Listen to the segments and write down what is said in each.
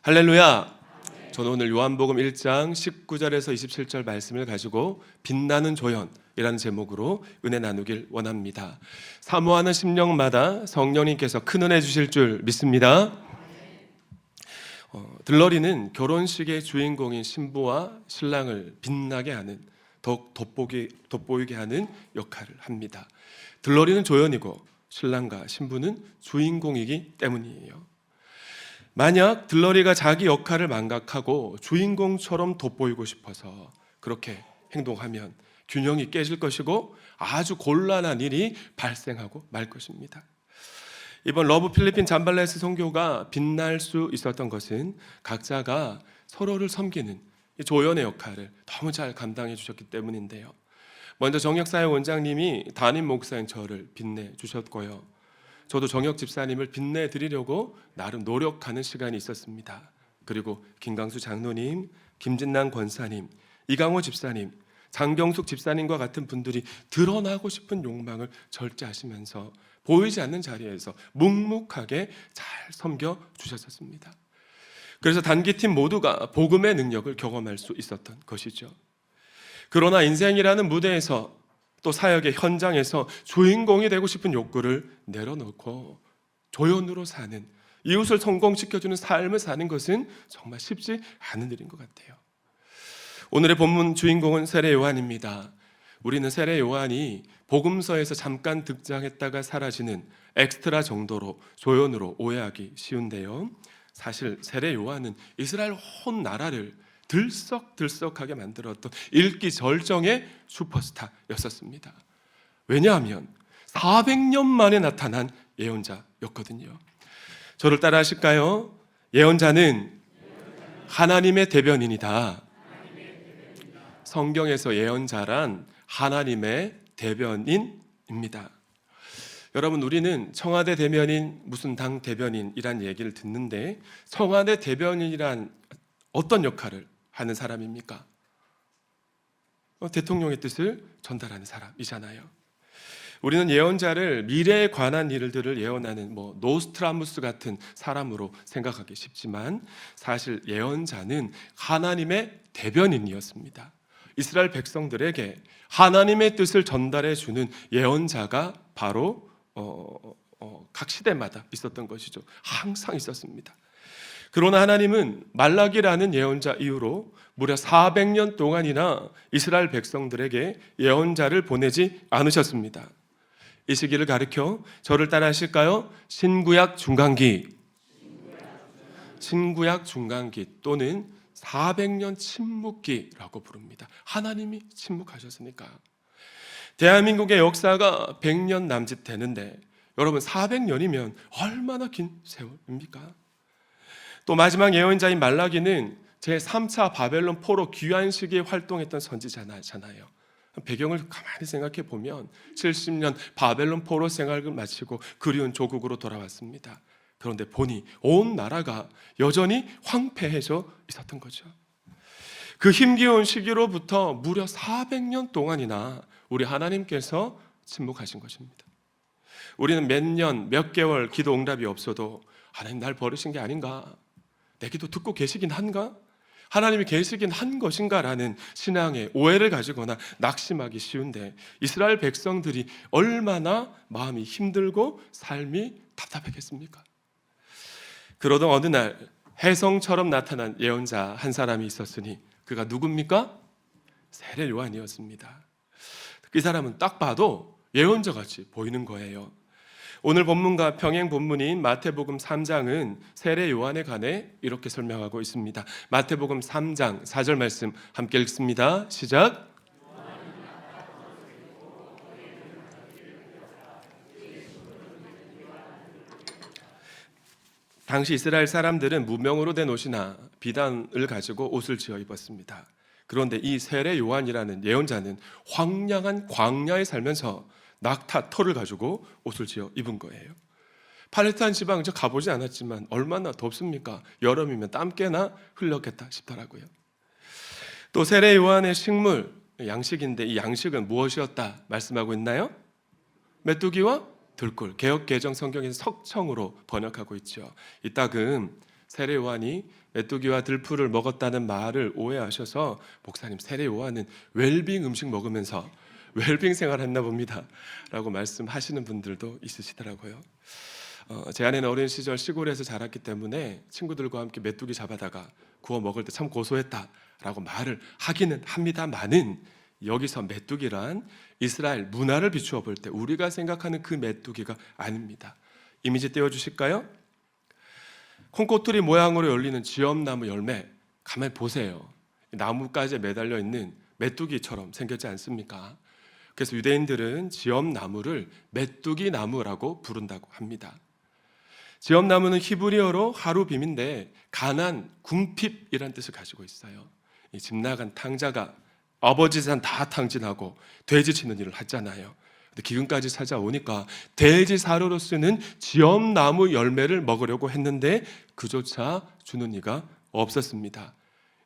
할렐루야. 저는 오늘 요한복음 1장 19절에서 27절 말씀을 가지고 빛나는 조연이라는 제목으로 은혜 나누길 원합니다. 사모하는 심령마다 성령님께서 큰 은혜 주실 줄 믿습니다. 들러리는 결혼식의 주인공인 신부와 신랑을 빛나게 하는, 더욱 돋보이게 하는 역할을 합니다. 들러리는 조연이고 신랑과 신부는 주인공이기 때문이에요. 만약 들러리가 자기 역할을 망각하고 주인공처럼 돋보이고 싶어서 그렇게 행동하면 균형이 깨질 것이고 아주 곤란한 일이 발생하고 말 것입니다. 이번 러브 필리핀 잠발레스 선교가 빛날 수 있었던 것은 각자가 서로를 섬기는 조연의 역할을 너무 잘 감당해 주셨기 때문인데요. 먼저 정역사회 원장님이 담임 목사인 저를 빛내 주셨고요. 저도 정역 집사님을 빛내드리려고 나름 노력하는 시간이 있었습니다. 그리고 김강수 장로님, 김진남 권사님, 이강호 집사님, 장경숙 집사님과 같은 분들이 드러나고 싶은 욕망을 절제하시면서 보이지 않는 자리에서 묵묵하게 잘 섬겨 주셨습니다. 그래서 단기팀 모두가 복음의 능력을 경험할 수 있었던 것이죠. 그러나 인생이라는 무대에서 또 사역의 현장에서 주인공이 되고 싶은 욕구를 내려놓고 조연으로 사는, 이웃을 성공시켜주는 삶을 사는 것은 정말 쉽지 않은 일인 것 같아요. 오늘의 본문 주인공은 세례 요한입니다. 우리는 세례 요한이 복음서에서 잠깐 등장했다가 사라지는 엑스트라 정도로 조연으로 오해하기 쉬운데요. 사실 세례 요한은 이스라엘 온 나라를 들썩들썩하게 만들었던 일기절정의 슈퍼스타였었습니다. 왜냐하면 400년 만에 나타난 예언자였거든요. 저를 따라 하실까요? 예언자는 하나님의 대변인이다. 성경에서 예언자란 하나님의 대변인입니다. 여러분, 우리는 청와대 대변인, 무슨 당 대변인이란 얘기를 듣는데 청와대 대변인이란 어떤 역할을 하는 사람입니까? 대통령의 뜻을 전달하는 사람이잖아요. 우리는 예언자를 미래에 관한 일들을 예언하는 노스트라무스 같은 사람으로 생각하기 쉽지만 사실 예언자는 하나님의 대변인이었습니다. 이스라엘 백성들에게 하나님의 뜻을 전달해 주는 예언자가 바로 각 시대마다 있었던 것이죠. 항상 있었습니다. 그러나 하나님은 말라기라는 예언자 이후로 무려 400년 동안이나 이스라엘 백성들에게 예언자를 보내지 않으셨습니다. 이 시기를 가리켜 저를 따라 하실까요? 신구약 중간기 또는 400년 침묵기라고 부릅니다. 하나님이 침묵하셨으니까. 대한민국의 역사가 100년 남짓 되는데 여러분, 400년이면 얼마나 긴 세월입니까? 또 마지막 예언자인 말라기는 제3차 바벨론 포로 귀환 시기에 활동했던 선지자잖아요. 배경을 가만히 생각해 보면 70년 바벨론 포로 생활을 마치고 그리운 조국으로 돌아왔습니다. 그런데 보니 온 나라가 여전히 황폐해져 있었던 거죠. 그 힘겨운 시기로부터 무려 400년 동안이나 우리 하나님께서 침묵하신 것입니다. 우리는 몇 년, 몇 개월 기도 응답이 없어도 하나님 날 버리신 게 아닌가? 내 기도 듣고 계시긴 한가? 하나님이 계시긴 한 것인가라는 신앙의 오해를 가지거나 낙심하기 쉬운데 이스라엘 백성들이 얼마나 마음이 힘들고 삶이 답답했겠습니까? 그러던 어느 날 혜성처럼 나타난 예언자 한 사람이 있었으니 그가 누굽니까? 세례 요한이었습니다. 그 사람은 딱 봐도 예언자같이 보이는 거예요. 오늘 본문과 병행 본문인 마태복음 3장은 세례 요한에 관해 이렇게 설명하고 있습니다. 마태복음 3장 4절 말씀 함께 읽습니다. 시작. 당시 이스라엘 사람들은 무명으로 된 옷이나 비단을 가지고 옷을 지어 입었습니다. 그런데 이 세례 요한이라는 예언자는 황량한 광야에 살면서 낙타 털을 가지고 옷을 지어 입은 거예요. 팔레스타인 지방 저 가보지 않았지만 얼마나 덥습니까? 여름이면 땀 꽤나 흘렸겠다 싶더라고요. 또 세례 요한의 식물, 양식인데 이 양식은 무엇이었다 말씀하고 있나요? 메뚜기와 들꿀, 개역 개정 성경에서 석청으로 번역하고 있죠. 이 떡은 세례 요한이 메뚜기와 들풀을 먹었다는 말을 오해하셔서 목사님, 세례 요한은 웰빙 음식 먹으면서 웰빙 생활했나 봅니다 라고 말씀하시는 분들도 있으시더라고요. 제 아내는 어린 시절 시골에서 자랐기 때문에 친구들과 함께 메뚜기 잡아다가 구워 먹을 때 참 고소했다라고 말을 하기는 합니다만은, 여기서 메뚜기란 이스라엘 문화를 비추어 볼 때 우리가 생각하는 그 메뚜기가 아닙니다. 이미지 띄워주실까요? 콩꼬투리 모양으로 열리는 지엄나무 열매, 가만히 보세요. 나뭇가지에 매달려 있는 메뚜기처럼 생겼지 않습니까? 그래서 유대인들은 지엄나무를 메뚜기 나무라고 부른다고 합니다. 지엄나무는 히브리어로 하루빔인데 가난, 궁핍이란 뜻을 가지고 있어요. 이 집 나간 탕자가 아버지 산 다 탕진하고 돼지 치는 일을 하잖아요. 근데 기근까지 찾아오니까 돼지 사료로 쓰는 지엄나무 열매를 먹으려고 했는데 그조차 주는 이가 없었습니다.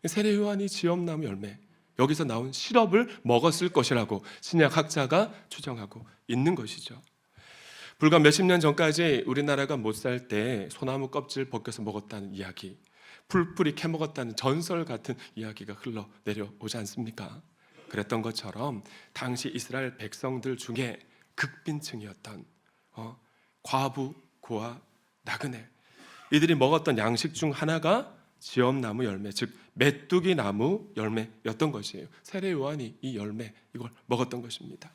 세례 요한이 지엄나무 열매, 여기서 나온 시럽을 먹었을 것이라고 신약 학자가 추정하고 있는 것이죠. 불과 몇십 년 전까지 우리나라가 못 살 때 소나무 껍질 벗겨서 먹었다는 이야기, 풀뿌리 캐먹었다는 전설 같은 이야기가 흘러내려오지 않습니까? 그랬던 것처럼 당시 이스라엘 백성들 중에 극빈층이었던 과부, 고아, 나그네, 이들이 먹었던 양식 중 하나가 지엄나무 열매, 즉 메뚜기 나무 열매였던 것이에요. 세례 요한이 이 열매, 이걸 먹었던 것입니다.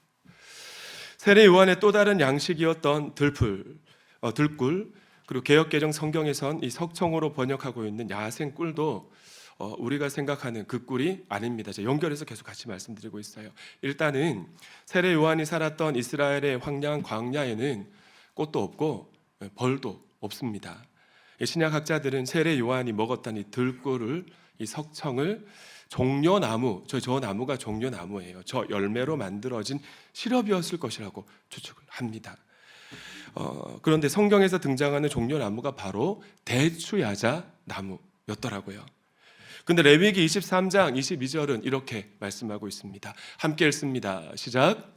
세례 요한의 또 다른 양식이었던 들꿀, 그리고 개역개정 성경에선 이 석청으로 번역하고 있는 야생 꿀도 우리가 생각하는 그 꿀이 아닙니다. 제가 연결해서 계속 같이 말씀드리고 있어요. 일단은 세례 요한이 살았던 이스라엘의 황량한 광야에는 꽃도 없고 벌도 없습니다. 신약학자들은 세례 요한이 먹었던 이 들꿀을, 이 석청을 종려나무, 저 나무가 종려나무예요. 저 열매로 만들어진 시럽이었을 것이라고 추측을 합니다. 그런데 성경에서 등장하는 종려나무가 바로 대추야자 나무였더라고요. 근데 레위기 23장 22절은 이렇게 말씀하고 있습니다. 함께 읽습니다. 시작.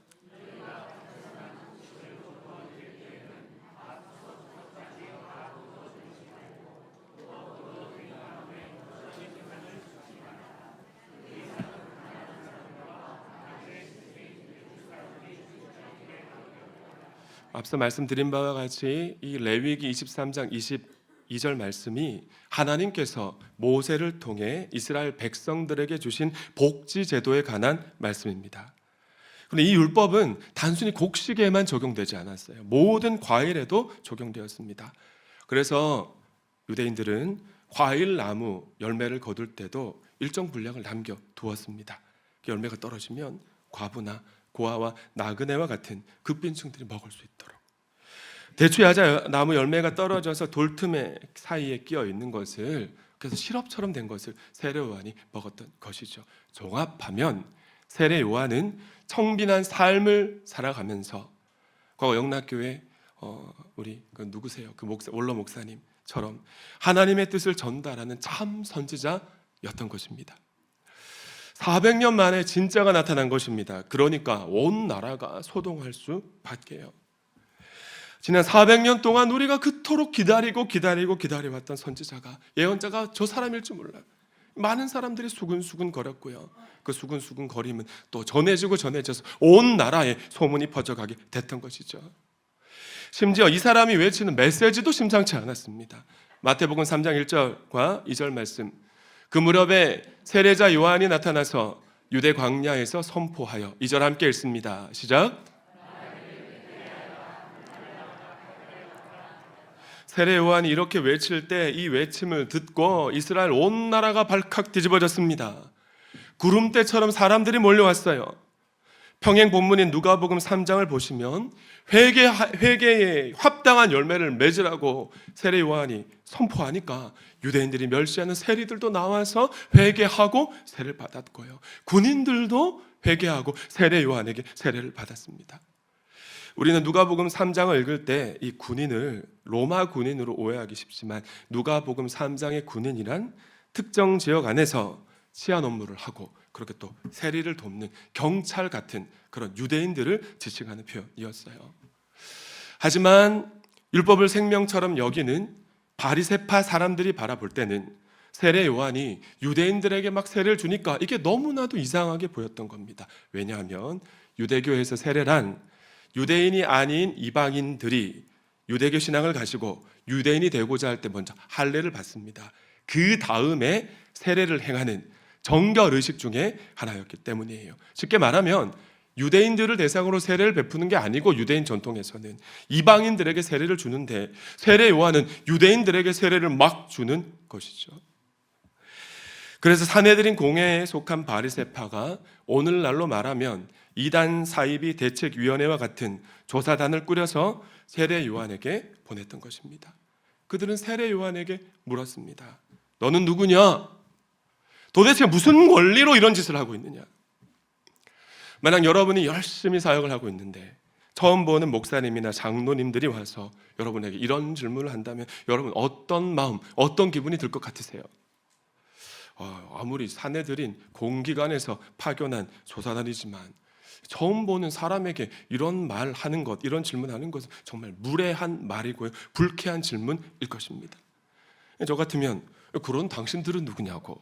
앞서 말씀드린 바와 같이 이 레위기 23장 22절 말씀이 하나님께서 모세를 통해 이스라엘 백성들에게 주신 복지 제도에 관한 말씀입니다. 그런데 이 율법은 단순히 곡식에만 적용되지 않았어요. 모든 과일에도 적용되었습니다. 그래서 유대인들은 과일 나무 열매를 거둘 때도 일정 분량을 남겨 두었습니다. 그 열매가 떨어지면 과부나 고아와 나그네와 같은 극빈층들이 먹을 수 있도록. 대추야자 나무 열매가 떨어져서 돌틈에 사이에 끼어 있는 것을, 그래서 시럽처럼 된 것을 세례 요한이 먹었던 것이죠. 종합하면 세례 요한은 청빈한 삶을 살아가면서 과거 영락교회 우리 누구세요? 그 목사, 원로 목사님처럼 하나님의 뜻을 전달하는 참 선지자였던 것입니다. 400년 만에 진짜가 나타난 것입니다. 그러니까 온 나라가 소동할 수밖에요. 지난 400년 동안 우리가 그토록 기다려왔던 선지자가, 예언자가 저 사람일 줄 몰라요. 많은 사람들이 수근수근 거렸고요. 그 수근수근 거림은 또 전해져서 온 나라에 소문이 퍼져가게 됐던 것이죠. 심지어 이 사람이 외치는 메시지도 심상치 않았습니다. 마태복음 3장 1절과 2절 말씀, 그 무렵에 세례자 요한이 나타나서 유대 광야에서 선포하여, 2절 함께 읽습니다. 시작. 세례 요한이 이렇게 외칠 때 이 외침을 듣고 이스라엘 온 나라가 발칵 뒤집어졌습니다. 구름대처럼 사람들이 몰려왔어요. 평행 본문인 누가복음 3장을 보시면 회개에 합당한 열매를 맺으라고 세례 요한이 선포하니까 유대인들이 멸시하는 세리들도 나와서 회개하고 세례를 받았고요. 군인들도 회개하고 세례 요한에게 세례를 받았습니다. 우리는 누가복음 3장을 읽을 때 이 군인을 로마 군인으로 오해하기 쉽지만, 누가복음 3장의 군인이란 특정 지역 안에서 치안 업무를 하고 그렇게 또 세리를 돕는 경찰 같은 그런 유대인들을 지칭하는 표현이었어요. 하지만 율법을 생명처럼 여기는 바리새파 사람들이 바라볼 때는 세례 요한이 유대인들에게 막 세례를 주니까 이게 너무나도 이상하게 보였던 겁니다. 왜냐하면 유대교에서 세례란 유대인이 아닌 이방인들이 유대교 신앙을 가지고 유대인이 되고자 할 때 먼저 할례를 받습니다. 그 다음에 세례를 행하는 정결 의식 중에 하나였기 때문이에요. 쉽게 말하면 유대인들을 대상으로 세례를 베푸는 게 아니고 유대인 전통에서는 이방인들에게 세례를 주는데 세례 요한은 유대인들에게 세례를 막 주는 것이죠. 그래서 사내들인 공회에 속한 바리새파가 오늘날로 말하면 이단 사이비 대책위원회와 같은 조사단을 꾸려서 세례 요한에게 보냈던 것입니다. 그들은 세례 요한에게 물었습니다. 너는 누구냐? 도대체 무슨 권리로 이런 짓을 하고 있느냐? 만약 여러분이 열심히 사역을 하고 있는데 처음 보는 목사님이나 장로님들이 와서 여러분에게 이런 질문을 한다면 여러분 어떤 마음, 어떤 기분이 들 것 같으세요? 아무리 사내들인 공기관에서 파견한 조사단이지만 처음 보는 사람에게 이런 말 하는 것, 이런 질문하는 것은 정말 무례한 말이고요, 불쾌한 질문일 것입니다. 저 같으면 그런 당신들은 누구냐고,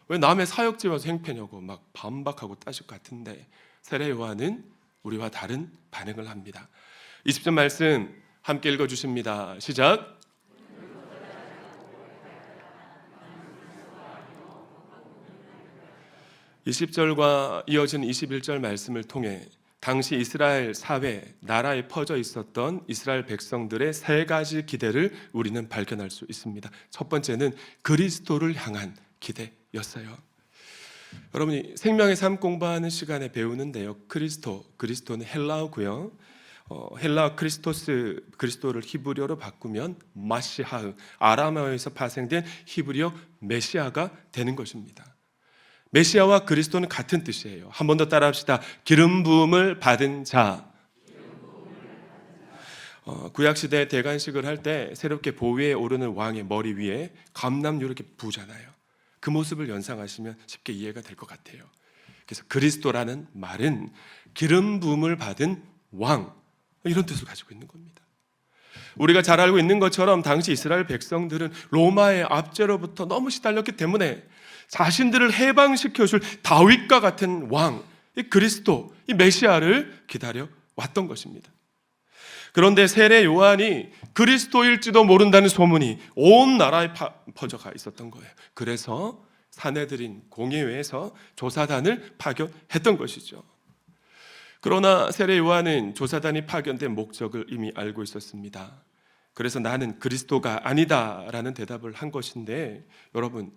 왜 남의 사역지에 와서 행패냐고 막 반박하고 따질 것 같은데 세례 요한은 우리와 다른 반응을 합니다. 20절 말씀 함께 읽어주십니다. 시작. 20절과 이어진 21절 말씀을 통해 당시 이스라엘 사회, 나라에 퍼져 있었던 이스라엘 백성들의 세 가지 기대를 우리는 발견할 수 있습니다. 첫 번째는 그리스도를 향한 기대였어요. 여러분이 생명의 삶 공부하는 시간에 배우는데요, 그리스도는 헬라어고요. 헬라 그리스도를 히브리어로 바꾸면 마시하흐, 아람어에서 파생된 히브리어 메시아가 되는 것입니다. 메시아와 그리스도는 같은 뜻이에요. 한 번 더 따라합시다. 기름 부음을 받은 자. 구약시대 대관식을 할 때 새롭게 보위에 오르는 왕의 머리 위에 감람류 이렇게 부잖아요. 그 모습을 연상하시면 쉽게 이해가 될 것 같아요. 그래서 그리스도라는 말은 기름 부음을 받은 왕, 이런 뜻을 가지고 있는 겁니다. 우리가 잘 알고 있는 것처럼 당시 이스라엘 백성들은 로마의 압제로부터 너무 시달렸기 때문에 자신들을 해방시켜줄 다윗과 같은 왕, 이 그리스도, 이 메시아를 기다려 왔던 것입니다. 그런데 세례 요한이 그리스도일지도 모른다는 소문이 온 나라에 퍼져가 있었던 거예요. 그래서 사내들인 공회에서 조사단을 파견했던 것이죠. 그러나 세례 요한은 조사단이 파견된 목적을 이미 알고 있었습니다. 그래서 나는 그리스도가 아니다라는 대답을 한 것인데, 여러분,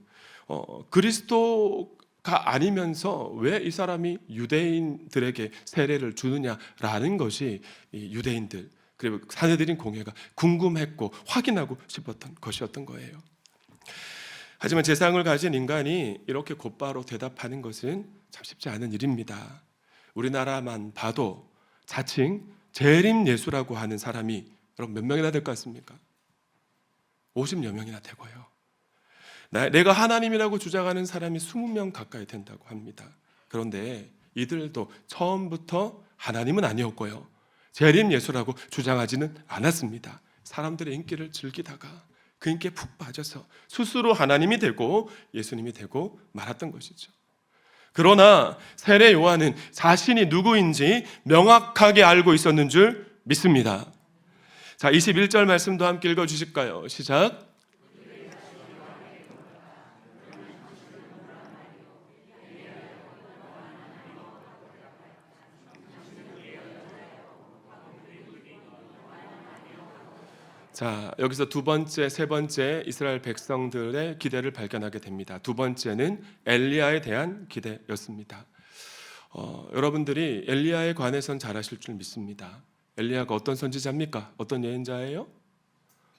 그리스도가 아니면서 왜 이 사람이 유대인들에게 세례를 주느냐라는 것이 유대인들 그리고 사내들인 공회가 궁금했고 확인하고 싶었던 것이었던 거예요. 하지만 재상을 가진 인간이 이렇게 곧바로 대답하는 것은 참 쉽지 않은 일입니다. 우리나라만 봐도 자칭 재림 예수라고 하는 사람이 여러분 몇 명이나 될 것 같습니까? 50여 명이나 되고요. 내가 하나님이라고 주장하는 사람이 20명 가까이 된다고 합니다. 그런데 이들도 처음부터 하나님은 아니었고요, 재림 예수라고 주장하지는 않았습니다. 사람들의 인기를 즐기다가 그 인기에 푹 빠져서 스스로 하나님이 되고 예수님이 되고 말았던 것이죠. 그러나 세례 요한은 자신이 누구인지 명확하게 알고 있었는 줄 믿습니다. 자, 21절 말씀도 함께 읽어주실까요? 시작. 자, 여기서 두 번째, 세 번째 이스라엘 백성들의 기대를 발견하게 됩니다. 두 번째는 엘리야에 대한 기대였습니다. 여러분들이 엘리야에 관해선 잘 아실 줄 믿습니다. 엘리야가 어떤 선지자입니까? 어떤 예언자예요?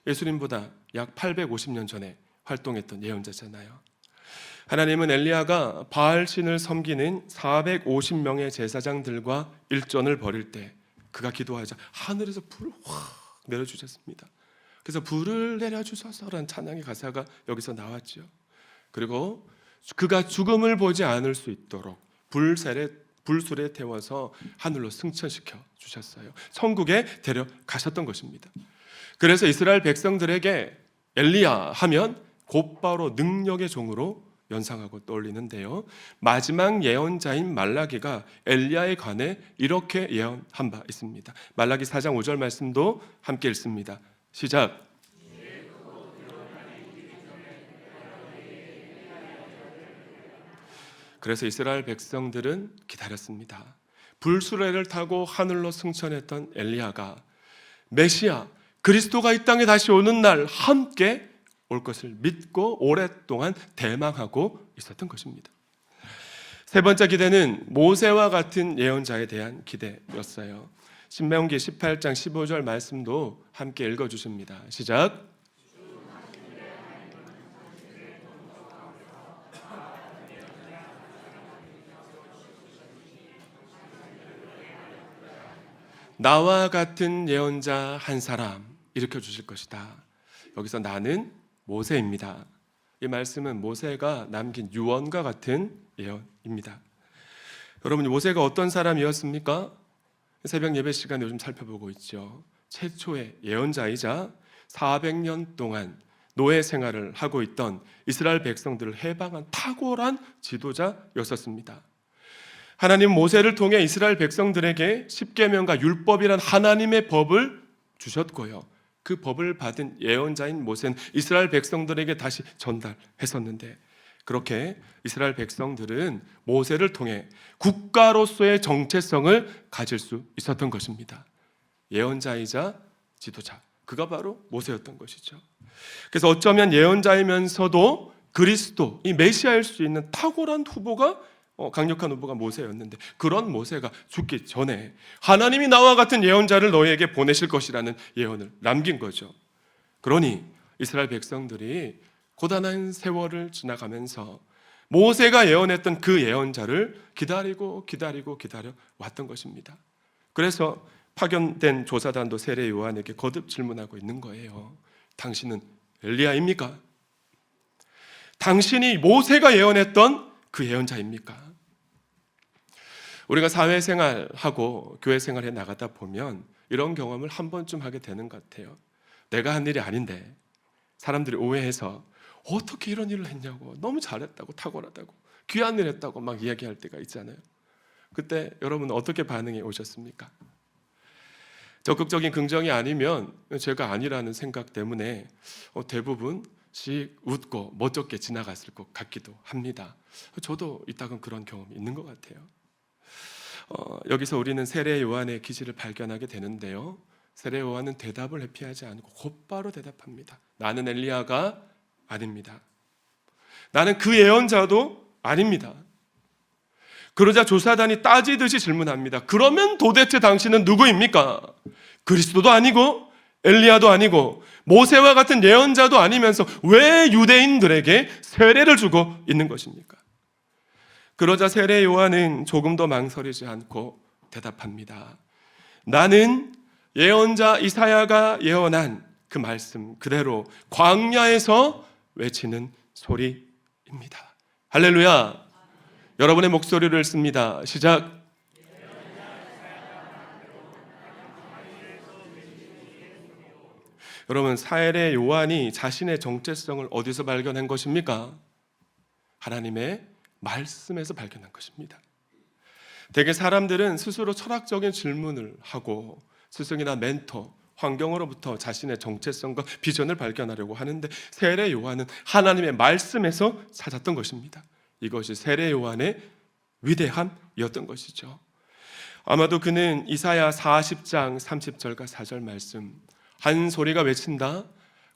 예수님보다 약 850년 전에 활동했던 예언자잖아요. 하나님은 엘리야가 바알 신을 섬기는 450명의 제사장들과 일전을 벌일 때 그가 기도하자 하늘에서 불을 확 내려주셨습니다. 그래서 불을 내려주소서라는 찬양의 가사가 여기서 나왔죠. 그리고 그가 죽음을 보지 않을 수 있도록 불술에 태워서 하늘로 승천시켜 주셨어요. 천국에 데려가셨던 것입니다. 그래서 이스라엘 백성들에게 엘리야 하면 곧바로 능력의 종으로 연상하고 떠올리는데요. 마지막 예언자인 말라기가 엘리야에 관해 이렇게 예언한 바 있습니다. 말라기 4장 5절 말씀도 함께 읽습니다. 시작. 그래서 이스라엘 백성들은 기다렸습니다. 불수레를 타고 하늘로 승천했던 엘리야가 메시아 그리스도가 이 땅에 다시 오는 날 함께 올 것을 믿고 오랫동안 대망하고 있었던 것입니다. 세 번째 기대는 모세와 같은 예언자에 대한 기대였어요. 신명기 18장 15절 말씀도 함께 읽어주십니다. 시작. 나와 같은 예언자 한 사람 일으켜 주실 것이다. 여기서 나는 모세입니다. 이 말씀은 모세가 남긴 유언과 같은 예언입니다. 여러분, 모세가 어떤 사람이었습니까? 새벽 예배 시간 요즘 살펴보고 있죠. 최초의 예언자이자 400년 동안 노예 생활을 하고 있던 이스라엘 백성들을 해방한 탁월한 지도자였었습니다. 하나님 모세를 통해 이스라엘 백성들에게 십계명과 율법이란 하나님의 법을 주셨고요. 그 법을 받은 예언자인 모세는 이스라엘 백성들에게 다시 전달했었는데, 그렇게 이스라엘 백성들은 모세를 통해 국가로서의 정체성을 가질 수 있었던 것입니다. 예언자이자 지도자, 그가 바로 모세였던 것이죠. 그래서 어쩌면 예언자이면서도 그리스도, 이 메시아일 수 있는 탁월한 후보가 강력한 후보가 모세였는데, 그런 모세가 죽기 전에 하나님이 나와 같은 예언자를 너희에게 보내실 것이라는 예언을 남긴 거죠. 그러니 이스라엘 백성들이 고단한 세월을 지나가면서 모세가 예언했던 그 예언자를 기다려 왔던 것입니다. 그래서 파견된 조사단도 세례 요한에게 거듭 질문하고 있는 거예요. 당신은 엘리야입니까? 당신이 모세가 예언했던 그 예언자입니까? 우리가 사회생활하고 교회생활에 나가다 보면 이런 경험을 한 번쯤 하게 되는 것 같아요. 내가 한 일이 아닌데 사람들이 오해해서 어떻게 이런 일을 했냐고, 너무 잘했다고, 탁월하다고, 귀한 일 했다고 막 이야기할 때가 있잖아요. 그때 여러분 어떻게 반응해 오셨습니까? 적극적인 긍정이 아니면 제가 아니라는 생각 때문에 대부분 웃고 멋쩍게 지나갔을 것 같기도 합니다. 저도 이따금 그런 경험이 있는 것 같아요. 여기서 우리는 세례 요한의 기질을 발견하게 되는데요. 세례 요한은 대답을 회피하지 않고 곧바로 대답합니다. 나는 엘리야가 아닙니다. 나는 그 예언자도 아닙니다. 그러자 조사단이 따지듯이 질문합니다. 그러면 도대체 당신은 누구입니까? 그리스도도 아니고 엘리야도 아니고 모세와 같은 예언자도 아니면서 왜 유대인들에게 세례를 주고 있는 것입니까? 그러자 세례 요한은 조금 더 망설이지 않고 대답합니다. 나는 예언자 이사야가 예언한 그 말씀 그대로 광야에서 외치는 소리입니다. 할렐루야. 여러분의 목소리를 씁니다. 시작. 여러분, 세례 요한이 자신의 정체성을 어디서 발견한 것입니까? 하나님의 말씀에서 발견한 것입니다. 대개 사람들은 스스로 철학적인 질문을 하고 스승이나 멘토, 환경으로부터 자신의 정체성과 비전을 발견하려고 하는데, 세례 요한은 하나님의 말씀에서 찾았던 것입니다. 이것이 세례 요한의 위대함이었던 것이죠. 아마도 그는 이사야 40장 30절과 4절 말씀, 한 소리가 외친다.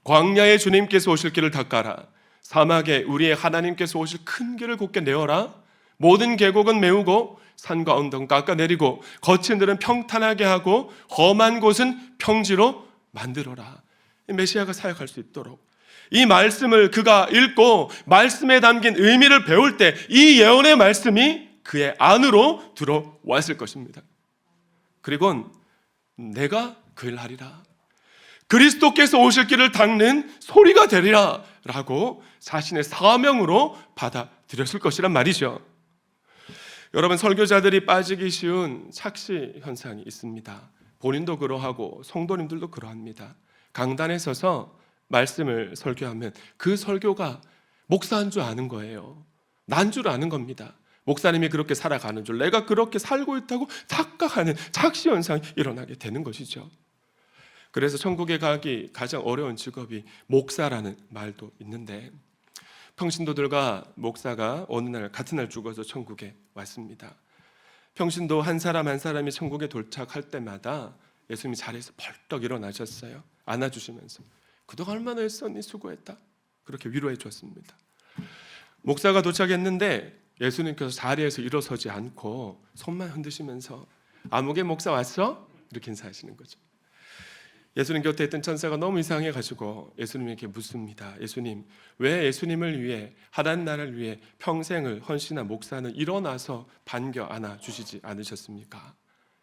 광야에 주님께서 오실 길을 닦아라. 사막에 우리의 하나님께서 오실 큰 길을 곧게 내어라. 모든 계곡은 메우고 산과 언덕은 깎아내리고 거친 들은 평탄하게 하고 험한 곳은 평지로 만들어라. 메시아가 사역할 수 있도록 이 말씀을 그가 읽고 말씀에 담긴 의미를 배울 때 이 예언의 말씀이 그의 안으로 들어왔을 것입니다. 그리고는 내가 그 일 하리라. 그리스도께서 오실 길을 닦는 소리가 되리라 라고 자신의 사명으로 받아들였을 것이란 말이죠. 여러분, 설교자들이 빠지기 쉬운 착시 현상이 있습니다. 본인도 그러하고 성도님들도 그러합니다. 강단에 서서 말씀을 설교하면 그 설교가 목사인 줄 아는 거예요. 난 줄 아는 겁니다. 목사님이 그렇게 살아가는 줄, 내가 그렇게 살고 있다고 착각하는 착시 현상이 일어나게 되는 것이죠. 그래서 천국에 가기 가장 어려운 직업이 목사라는 말도 있는데, 평신도들과 목사가 어느 날 같은 날 죽어서 천국에 왔습니다. 평신도 한 사람 한 사람이 천국에 도착할 때마다 예수님이 자리에서 벌떡 일어나셨어요. 안아주시면서 그동안 얼마나 했었니? 수고했다. 그렇게 위로해 줬습니다. 목사가 도착했는데 예수님께서 자리에서 일어서지 않고 손만 흔드시면서 아무개 목사 왔어? 이렇게 인사하시는 거죠. 예수님 곁에 있던 천사가 너무 이상해가지고 예수님에게 묻습니다. 예수님, 왜 예수님을 위해, 하나님 나라를 위해 평생을 헌신한 목사는 일어나서 반겨 안아주시지 않으셨습니까?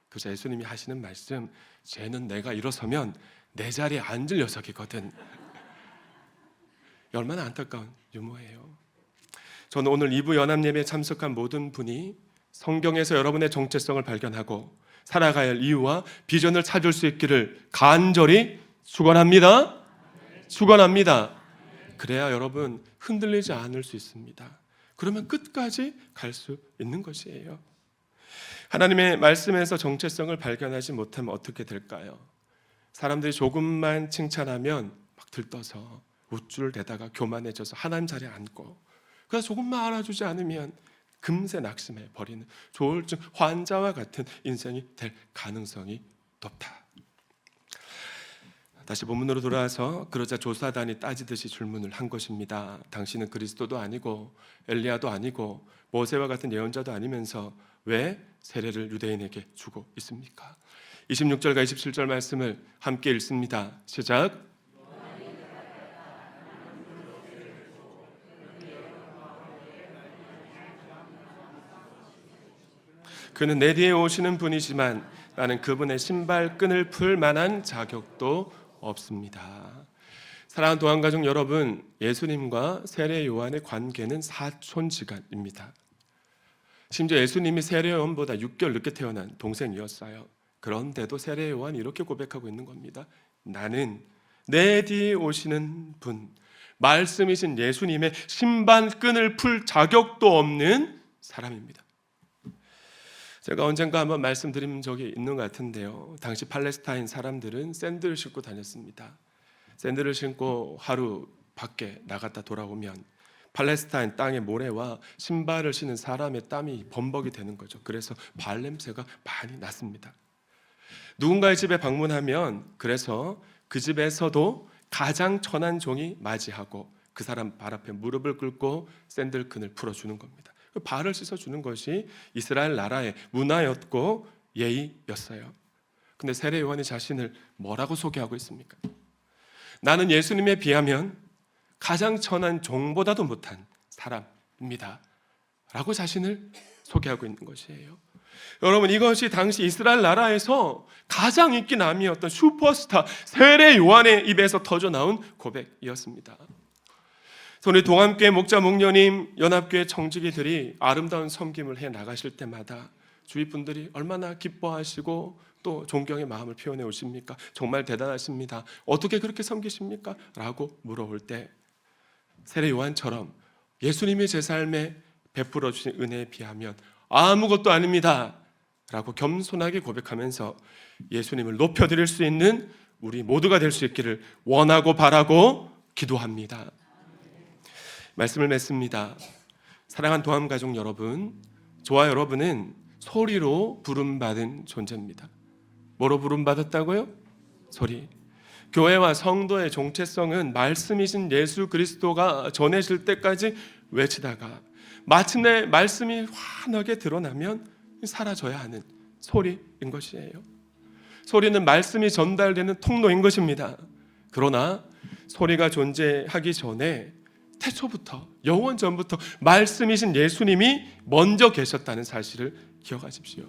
그래서 예수님이 하시는 말씀, 쟤는 내가 일어서면 내 자리에 앉을 녀석이거든. 얼마나 안타까운 유머예요. 저는 오늘 2부 연합예배에 참석한 모든 분이 성경에서 여러분의 정체성을 발견하고 살아가야 할 이유와 비전을 찾을 수 있기를 간절히 축원합니다. 축원합니다. 그래야 여러분 흔들리지 않을 수 있습니다. 그러면 끝까지 갈 수 있는 것이에요. 하나님의 말씀에서 정체성을 발견하지 못하면 어떻게 될까요? 사람들이 조금만 칭찬하면 막 들떠서 우쭐 대다가 교만해져서 하나님 자리에 앉고, 그래서 조금만 알아주지 않으면 금세 낙심해 버리는 조울증 환자와 같은 인생이 될 가능성이 높다. 다시 본문으로 돌아와서 그러자 조사단이 따지듯이 질문을 한 것입니다. 당신은 그리스도도 아니고 엘리야도 아니고 모세와 같은 예언자도 아니면서 왜 세례를 유대인에게 주고 있습니까? 26절과 27절 말씀을 함께 읽습니다. 시작. 그는 내 뒤에 오시는 분이지만 나는 그분의 신발끈을 풀 만한 자격도 없습니다. 사랑하는 도안가족 여러분, 예수님과 세례 요한의 관계는 사촌지간입니다. 심지어 예수님이 세례 요한보다 6개월 늦게 태어난 동생이었어요. 그런데도 세례 요한이 이렇게 고백하고 있는 겁니다. 나는 내 뒤에 오시는 분, 말씀이신 예수님의 신발끈을 풀 자격도 없는 사람입니다. 제가 언젠가 한번 말씀드린 적이 있는 것 같은데요. 당시 팔레스타인 사람들은 샌들을 신고 다녔습니다. 샌들을 신고 하루 밖에 나갔다 돌아오면 팔레스타인 땅의 모래와 신발을 신은 사람의 땀이 범벅이 되는 거죠. 그래서 발냄새가 많이 났습니다. 누군가의 집에 방문하면 그래서 그 집에서도 가장 천한 종이 맞이하고 그 사람 발 앞에 무릎을 꿇고 샌들끈을 풀어주는 겁니다. 발을 씻어주는 것이 이스라엘 나라의 문화였고 예의였어요. 근데 세례 요한이 자신을 뭐라고 소개하고 있습니까? 나는 예수님에 비하면 가장 천한 종보다도 못한 사람입니다 라고 자신을 소개하고 있는 것이에요. 여러분, 이것이 당시 이스라엘 나라에서 가장 인기남이었던 슈퍼스타 세례 요한의 입에서 터져나온 고백이었습니다. 우리 동암교회 목자 목녀님, 연합교회 청지기들이 아름다운 섬김을 해 나가실 때마다 주위 분들이 얼마나 기뻐하시고 또 존경의 마음을 표현해 오십니까? 정말 대단하십니다. 어떻게 그렇게 섬기십니까? 라고 물어올 때 세례 요한처럼 예수님이 제 삶에 베풀어 주신 은혜에 비하면 아무것도 아닙니다 라고 겸손하게 고백하면서 예수님을 높여드릴 수 있는 우리 모두가 될 수 있기를 원하고 바라고 기도합니다. 말씀을 맺습니다. 사랑하는 도함가족 여러분, 저와 여러분은 소리로 부름받은 존재입니다. 뭐로 부름받았다고요? 소리. 교회와 성도의 정체성은 말씀이신 예수 그리스도가 전해질 때까지 외치다가 마침내 말씀이 환하게 드러나면 사라져야 하는 소리인 것이에요. 소리는 말씀이 전달되는 통로인 것입니다. 그러나 소리가 존재하기 전에 태초부터 영원 전부터 말씀이신 예수님이 먼저 계셨다는 사실을 기억하십시오.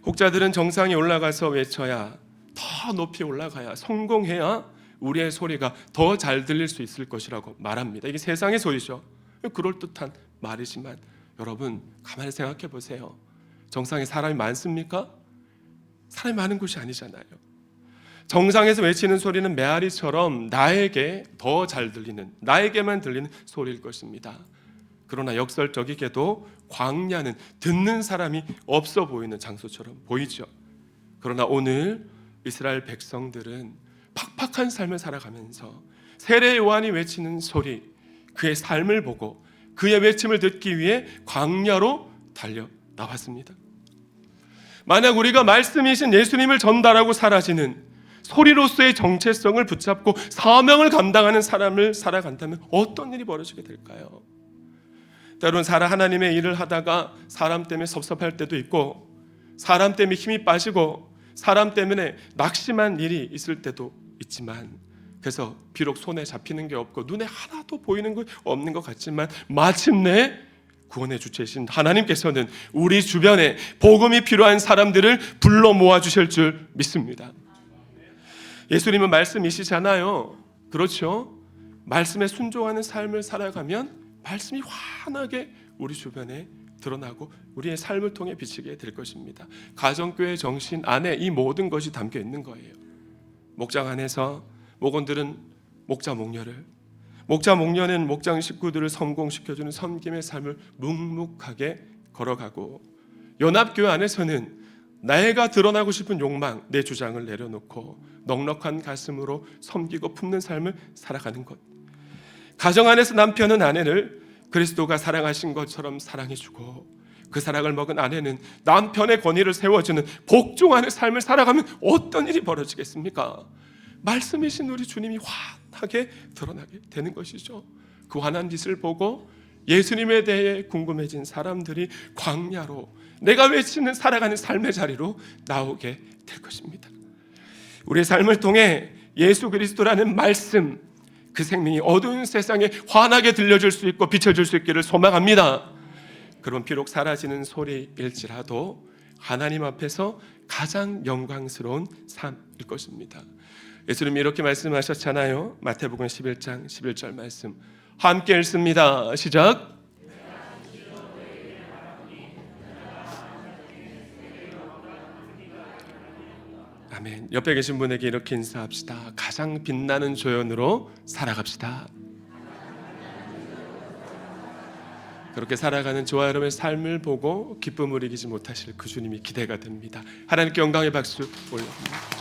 혹자들은 정상에 올라가서 외쳐야, 더 높이 올라가야, 성공해야 우리의 소리가 더 잘 들릴 수 있을 것이라고 말합니다. 이게 세상의 소리죠. 그럴듯한 말이지만 여러분 가만히 생각해 보세요. 정상에 사람이 많습니까? 사람이 많은 곳이 아니잖아요. 정상에서 외치는 소리는 메아리처럼 나에게 더 잘 들리는, 나에게만 들리는 소리일 것입니다. 그러나 역설적이게도 광야는 듣는 사람이 없어 보이는 장소처럼 보이죠. 그러나 오늘 이스라엘 백성들은 팍팍한 삶을 살아가면서 세례 요한이 외치는 소리, 그의 삶을 보고 그의 외침을 듣기 위해 광야로 달려 나왔습니다. 만약 우리가 말씀이신 예수님을 전달하고 사라지는 소리로서의 정체성을 붙잡고 사명을 감당하는 삶을 살아간다면 어떤 일이 벌어지게 될까요? 때로는 하나님의 일을 하다가 사람 때문에 섭섭할 때도 있고, 사람 때문에 힘이 빠지고, 사람 때문에 낙심한 일이 있을 때도 있지만, 그래서 비록 손에 잡히는 게 없고 눈에 하나도 보이는 것 없는 것 같지만 마침내 구원의 주체이신 하나님께서는 우리 주변에 복음이 필요한 사람들을 불러 모아주실 줄 믿습니다. 예수님은 말씀이시잖아요. 그렇죠? 말씀에 순종하는 삶을 살아가면 말씀이 환하게 우리 주변에 드러나고 우리의 삶을 통해 비치게 될 것입니다. 가정교회 정신 안에 이 모든 것이 담겨 있는 거예요. 목장 안에서 목원들은 목자 목녀를, 목자 목녀는 목장 식구들을 성공시켜주는 섬김의 삶을 묵묵하게 걸어가고, 연합교회 안에서는 내가 드러나고 싶은 욕망, 내 주장을 내려놓고 넉넉한 가슴으로 섬기고 품는 삶을 살아가는 것. 가정 안에서 남편은 아내를 그리스도가 사랑하신 것처럼 사랑해주고, 그 사랑을 먹은 아내는 남편의 권위를 세워주는 복종하는 삶을 살아가면 어떤 일이 벌어지겠습니까? 말씀이신 우리 주님이 환하게 드러나게 되는 것이죠. 그 환한 빛을 보고 예수님에 대해 궁금해진 사람들이 광야로, 내가 외치는 살아가는 삶의 자리로 나오게 될 것입니다. 우리의 삶을 통해 예수 그리스도라는 말씀, 그 생명이 어두운 세상에 환하게 들려줄 수 있고 비춰줄 수 있기를 소망합니다. 그럼 비록 사라지는 소리일지라도 하나님 앞에서 가장 영광스러운 삶일 것입니다. 예수님이 이렇게 말씀하셨잖아요. 마태복음 11장 11절 말씀 함께 읽습니다. 시작. 아멘. 옆에 계신 분에게 이렇게 인사합시다. 가장 빛나는 조연으로 살아갑시다. 그렇게 살아가는 저와 여러분의 삶을 보고 기쁨을 이기지 못하실 그 주님이 기대가 됩니다. 하나님께 영광의 박수 올려드립니다.